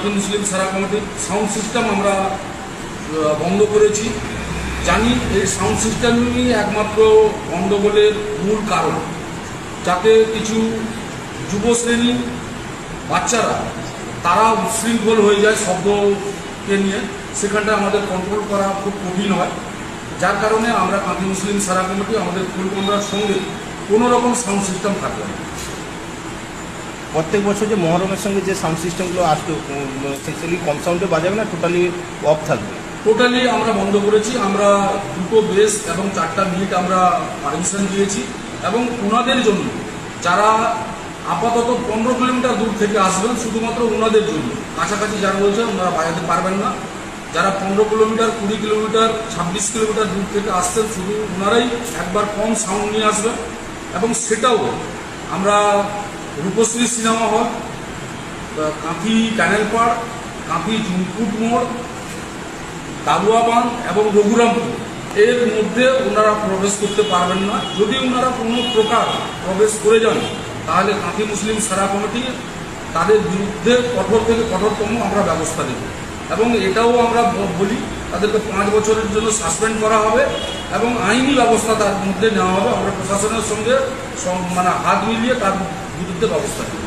কাঁথি মুসলিম সারা কমিটির sound system আমরা বন্ধ করেছি। জানি এই সাউন্ড সিস্টেমই একমাত্র গণ্ডগোলের মূল কারণ, যাতে কিছু যুব শ্রেণী বাচ্চারা তারা উচ্ছৃঙ্খল হয়ে যায় শব্দকে নিয়ে, সেখানটা আমাদের কন্ট্রোল করা খুব কঠিন হয়। যার কারণে আমরা কাঁথি মুসলিম সারা কমিটি আমাদের ফুলকন্ডার সঙ্গে কোনো রকম সাউন্ড সিস্টেম থাকবে না। প্রত্যেক বছর যে মহরমের সঙ্গে যে সাউন্ড সিস্টেমগুলো আসতো সেগুলি কম সাউন্ডে বাজাবে না, টোটালি অফ থাকবে? টোটালি আমরা বন্ধ করেছি। আমরা 2টো বেস এবং 4টা মিনিট আমরা পারমিশন দিয়েছি, এবং ওনাদের জন্য যারা আপাতত 15 কিলোমিটার দূর থেকে আসবেন, শুধুমাত্র ওনাদের জন্য। কাছাকাছি যারা রয়েছে ওনারা বাজাতে পারবেন না। যারা 15 কিলোমিটার, 20 কিলোমিটার, 26 কিলোমিটার দূর থেকে আসছেন, শুধু ওনারাই একবার কম সাউন্ড নিয়ে আসবেন। এবং সেটাও আমরা রূপশ্রী সিনেমা হল, কাঁথি ক্যানেল পাড়, কাঁথি জুনপুট মোড়, দাবুয়াবান এবং রঘুরামপুর এর মধ্যে ওনারা প্রবেশ করতে পারবেন না। যদি ওনারা কোনো প্রকার প্রবেশ করে যান, তাহলে কাঁথি মুসলিম সারা কমিটি তাদের বিরুদ্ধে কঠোর থেকে কঠোরতম আমরা ব্যবস্থা নেব। এবং এটাও আমরা বলি, তাদেরকে 5 বছরের জন্য সাসপেন্ড করা হবে এবং আইনি ব্যবস্থা তার মধ্যে নেওয়া হবে। আমরা প্রশাসনের সঙ্গে হাত মিলিয়ে তার বিরুদ্ধে ব্যবস্থা নেব।